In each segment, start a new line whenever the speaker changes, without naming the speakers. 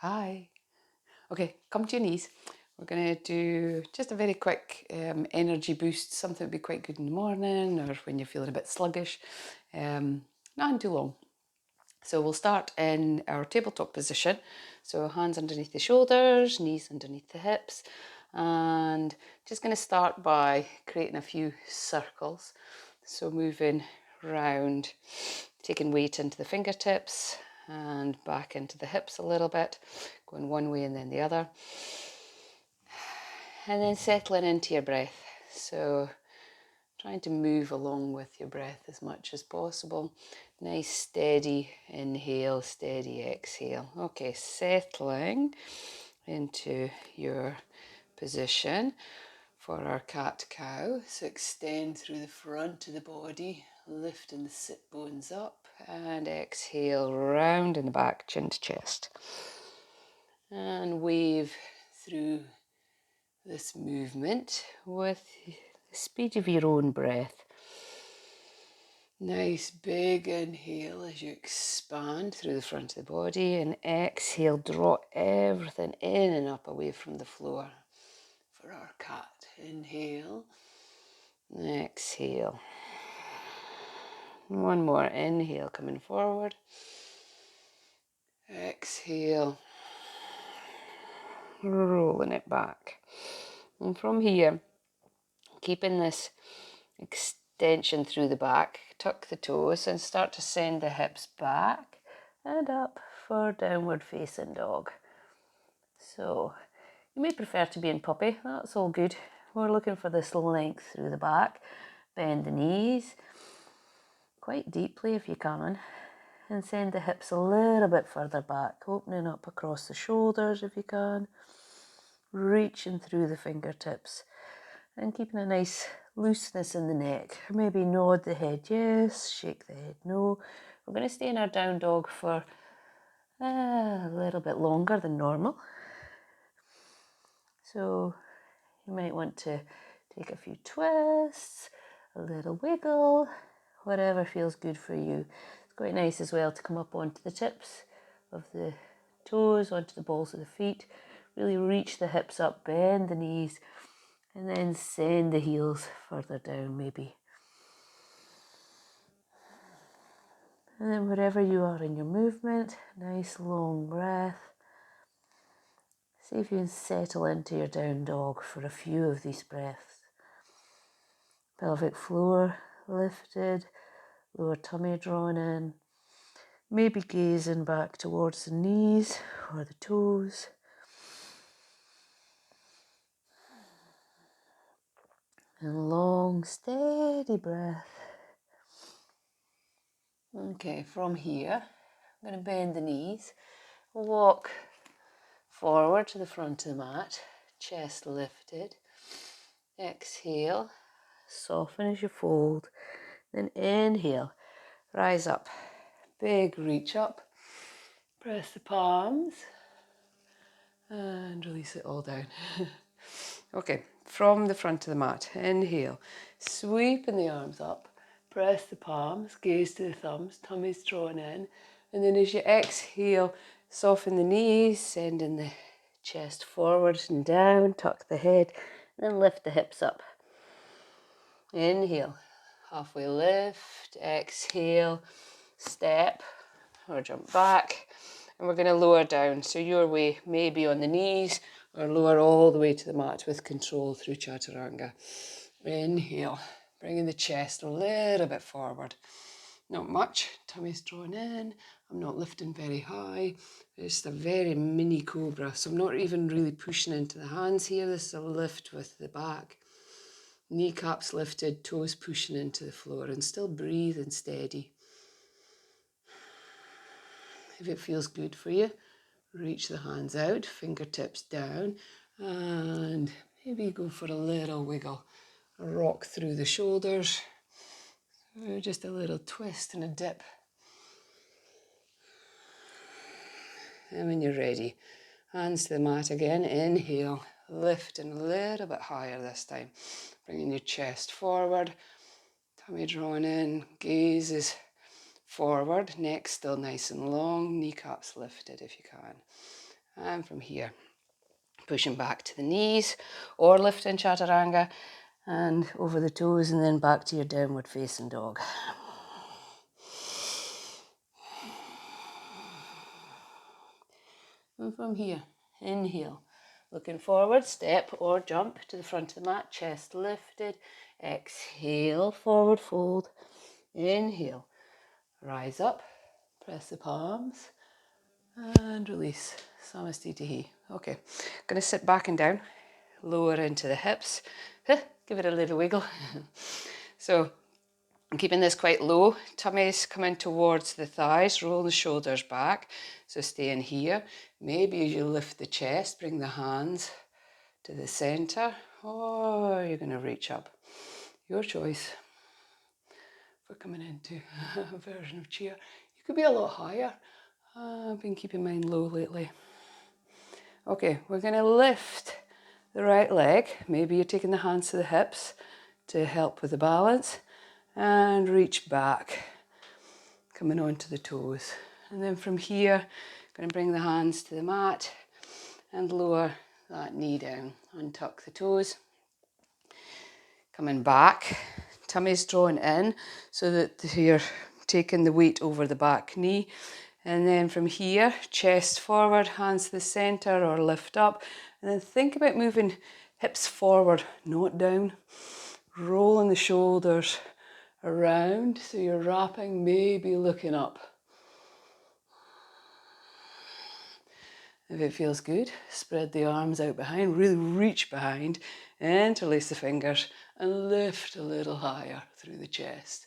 Hi. Okay, come to your knees. We're going to do just a very quick energy boost, something that would be quite good in the morning or when you're feeling a bit sluggish. Not too long. So we'll start in our tabletop position. So hands underneath the shoulders, knees underneath the hips. And just going to start by creating a few circles. So moving round, taking weight into the fingertips and back into the hips a little bit, going one way and then the other. And then settling into your breath. So trying to move along with your breath as much as possible. Nice steady inhale, steady exhale. Okay, settling into your position for our cat-cow. So extend through the front of the body, lifting the sit bones up, and exhale round in the back, chin to chest. And wave through this movement with the speed of your own breath. Nice big inhale as you expand through the front of the body, and exhale, draw everything in and up away from the floor for our cat. Inhale, exhale. One more inhale, coming forward. Exhale, rolling it back. And from here, keeping this extension through the back, tuck the toes and start to send the hips back and up for downward facing dog. So you may prefer to be in puppy, that's all good. We're looking for this length through the back. Bend the knees quite deeply if you can, and send the hips a little bit further back, opening up across the shoulders if you can, reaching through the fingertips and keeping a nice looseness in the neck. Maybe nod the head yes, shake the head no. We're going to stay in our down dog for a little bit longer than normal. So you might want to take a few twists, a little wiggle, whatever feels good for you. It's quite nice as well to come up onto the tips of the toes, onto the balls of the feet. Really reach the hips up, bend the knees, and then send the heels further down maybe. And then wherever you are in your movement, nice long breath. See if you can settle into your down dog for a few of these breaths. Pelvic floor lifted, lower tummy drawn in, maybe gazing back towards the knees or the toes. And long, steady breath. Okay, from here, I'm going to bend the knees, walk forward to the front of the mat, chest lifted. Exhale, soften as you fold. Then inhale, rise up, big reach up. Press the palms and release it all down. Okay, from the front of the mat, inhale, sweeping the arms up, press the palms, gaze to the thumbs, tummy's drawn in, and then as you exhale, soften the knees, sending the chest forward and down, tuck the head, and then lift the hips up. Inhale, halfway lift, exhale, step or jump back, and we're going to lower down. So your way may be on the knees or lower all the way to the mat with control through chaturanga. Inhale, bringing the chest a little bit forward. Not much, tummy's drawn in. I'm not lifting very high. It's just a very mini cobra, so I'm not even really pushing into the hands here. This is a lift with the back. Kneecaps lifted, toes pushing into the floor, and still breathing steady. If it feels good for you, reach the hands out, fingertips down, and maybe go for a little wiggle. Rock through the shoulders, just a little twist and a dip. And when you're ready, hands to the mat again. Inhale, lifting a little bit higher this time. Bringing your chest forward, tummy drawn in, gazes forward, neck still nice and long, kneecaps lifted if you can. And from here, pushing back to the knees or lifting chaturanga and over the toes and then back to your downward facing dog. And from here, inhale, looking forward, step or jump to the front of the mat, chest lifted. Exhale, forward fold. Inhale, rise up, press the palms and release. Samastitihi. Okay, going to sit back and down, lower into the hips. Give it a little wiggle. So I'm keeping this quite low. Tummy's coming towards the thighs, roll the shoulders back. So stay in here. Maybe as you lift the chest, bring the hands to the center, or you're going to reach up. Your choice for coming into a version of chair. You could be a lot higher. I've been keeping mine low lately. Okay, we're going to lift the right leg. Maybe you're taking the hands to the hips to help with the balance. And reach back, coming onto the toes. And then from here, going to bring the hands to the mat and lower that knee down. Untuck the toes. Coming back, tummy's drawn in so that you're taking the weight over the back knee. And then from here, chest forward, hands to the center or lift up. And then think about moving hips forward, not down. Rolling the shoulders around, so you're wrapping, maybe looking up. If it feels good, spread the arms out behind, really reach behind, interlace the fingers and lift a little higher through the chest.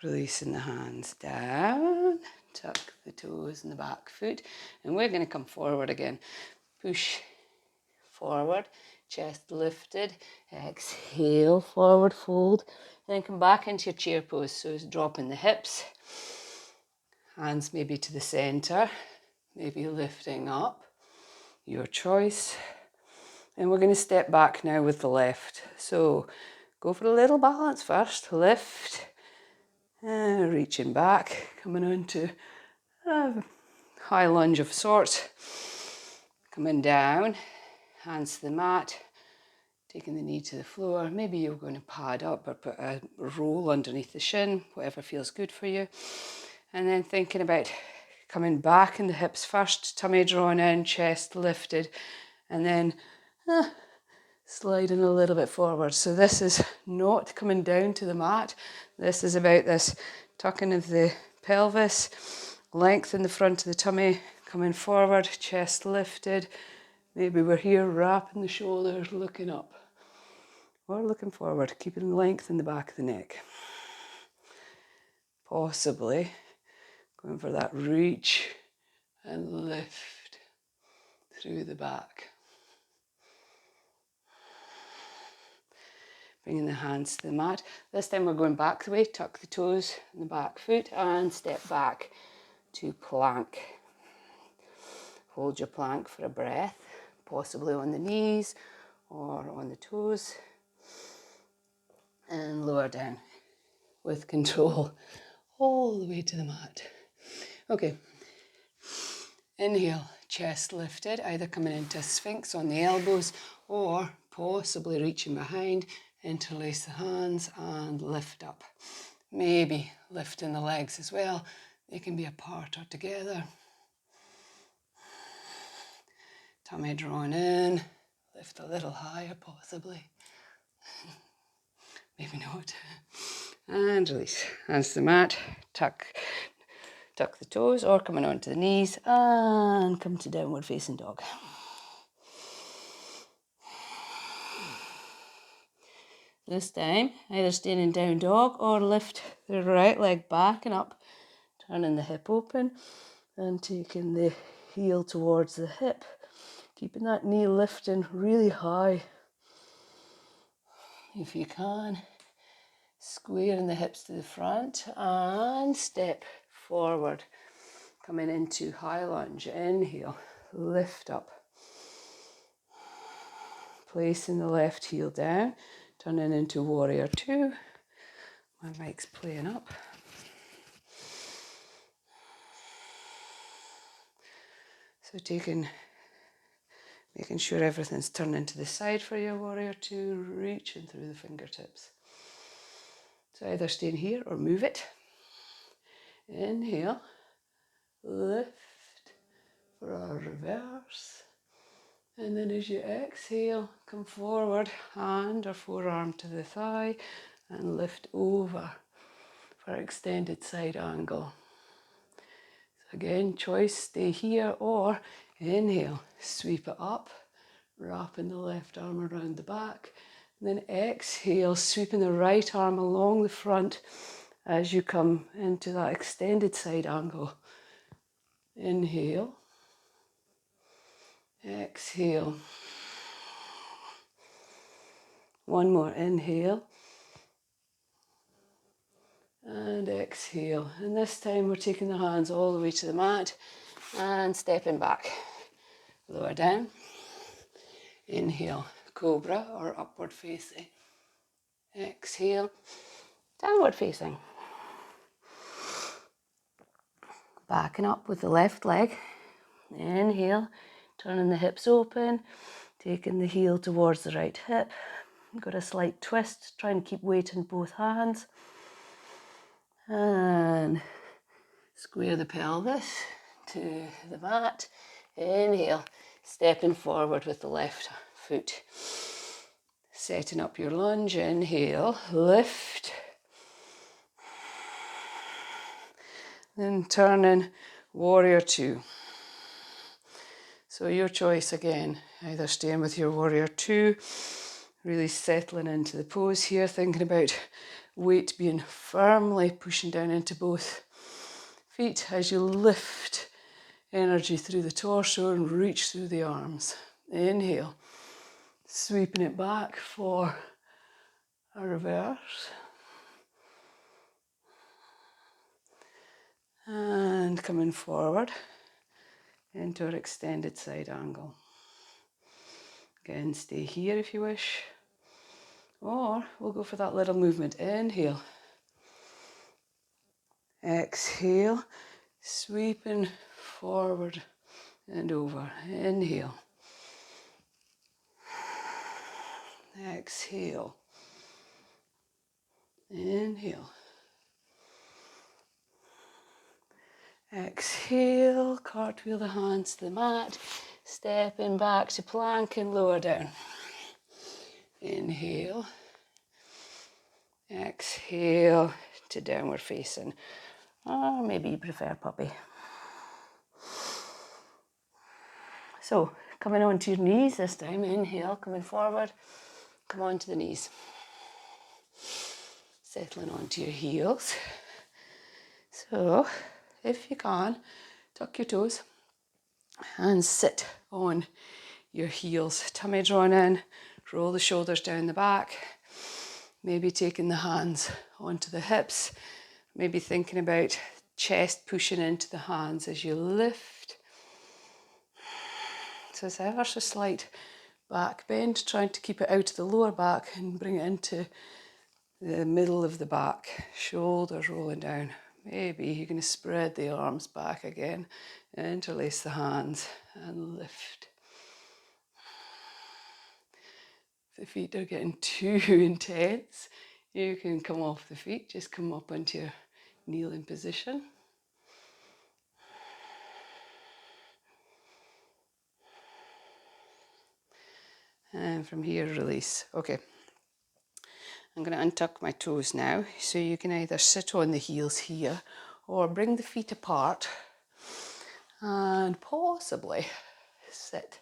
Releasing the hands down, tuck the toes in the back foot, and we're going to come forward again. Push forward, chest lifted, exhale, forward fold, and then come back into your chair pose. So dropping the hips, hands maybe to the center, maybe lifting up, your choice. And we're going to step back now with the left. So go for a little balance first, lift, and reaching back, coming onto a high lunge of sorts, coming down, hands to the mat, taking the knee to the floor. Maybe you're going to pad up or put a roll underneath the shin, whatever feels good for you. And then thinking about coming back in the hips first, tummy drawn in, chest lifted, and then sliding a little bit forward. So this is not coming down to the mat. This is about this tucking of the pelvis, length in the front of the tummy, coming forward, chest lifted. Maybe we're here wrapping the shoulders, looking up. Or looking forward, keeping length in the back of the neck. Possibly going for that reach and lift through the back. Bringing the hands to the mat. This time we're going back the way, tuck the toes in the back foot and step back to plank. Hold your plank for a breath, possibly on the knees or on the toes. And lower down with control all the way to the mat. Okay. Inhale, chest lifted, either coming into a sphinx on the elbows or possibly reaching behind, interlace the hands and lift up. Maybe lifting the legs as well. They can be apart or together. Tummy drawn in, lift a little higher possibly. Maybe not. And release. Hands to the mat, tuck the toes or coming onto the knees and come to downward facing dog. This time, either staying in down dog or lift the right leg back and up, turning the hip open and taking the heel towards the hip, keeping that knee lifting really high. If you can, squaring the hips to the front and step forward, coming into high lunge. Inhale, lift up, placing the left heel down, turning into warrior two. My mic's playing up. So making sure everything's turning to the side for your warrior two, reaching through the fingertips. So either staying here or move it. Inhale, lift for our reverse. And then as you exhale, come forward, hand or forearm to the thigh, and lift over for extended side angle. So again, choice, stay here, or inhale, sweep it up, wrapping the left arm around the back. And then exhale, sweeping the right arm along the front as you come into that extended side angle. Inhale, exhale. One more, inhale, and exhale. And this time we're taking the hands all the way to the mat and stepping back. Lower down. Inhale, cobra or upward facing. Exhale, downward facing. Backing up with the left leg. Inhale, turning the hips open, taking the heel towards the right hip. Got a slight twist, trying to keep weight in both hands. And square the pelvis to the mat. Inhale, stepping forward with the left foot. Setting up your lunge. Inhale, lift. Then turning, warrior two. So your choice again, either staying with your warrior two, really settling into the pose here, thinking about weight being firmly pushing down into both feet as you lift energy through the torso and reach through the arms. Inhale, sweeping it back for a reverse. And coming forward into our extended side angle. Again, stay here if you wish. Or we'll go for that little movement. Inhale. Exhale. Sweeping forward and over. Inhale. Exhale. Inhale. Exhale. Cartwheel the hands to the mat. Stepping back to plank and lower down. Inhale. Exhale to downward facing. Or maybe you prefer puppy. So, coming onto your knees this time. Inhale, coming forward. Come onto the knees. Settling onto your heels. So, if you can, tuck your toes and sit on your heels. Tummy drawn in, roll the shoulders down the back. Maybe taking the hands onto the hips. Maybe thinking about chest pushing into the hands as you lift. So it's ever so slight back bend, trying to keep it out of the lower back and bring it into the middle of the back. Shoulders rolling down. Maybe you're going to spread the arms back again, interlace the hands and lift. If the feet are getting too intense, you can come off the feet, just come up into your kneeling position. And from here, release. Okay. I'm going to untuck my toes now. So you can either sit on the heels here or bring the feet apart and possibly sit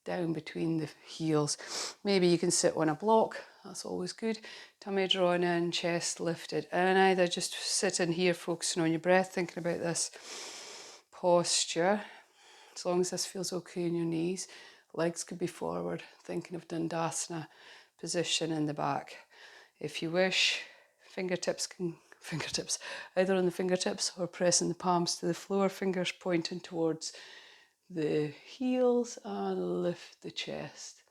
down between the heels. Maybe you can sit on a block. That's always good. Tummy drawn in, chest lifted. And either just sit in here, focusing on your breath, thinking about this posture. As long as this feels okay in your knees. Legs could be forward, thinking of Dandasana position in the back. If you wish, fingertips, either on the fingertips or pressing the palms to the floor, fingers pointing towards the heels and lift the chest.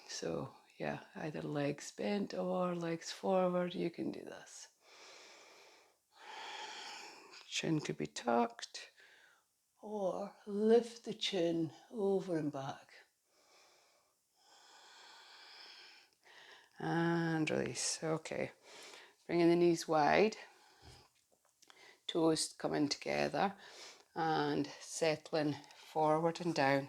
So yeah, either legs bent or legs forward, you can do this. Chin could be tucked
or lift the chin over and back. And release. Okay. Bringing the knees wide, toes coming together and settling forward and down.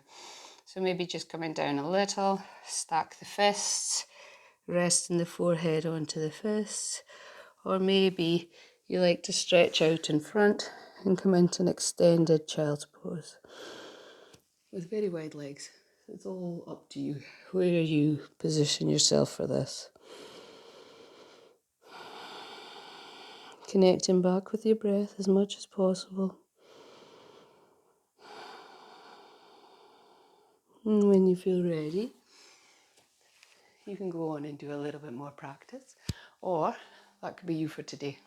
So maybe just coming down a little, stack the fists, resting the forehead onto the fists, or maybe you like to stretch out in front and come into an extended child's pose with very wide legs. It's all up to you where you position yourself for this. Connecting back with your breath as much as possible. And when you feel ready, you can go on and do a little bit more practice, or that could be you for today.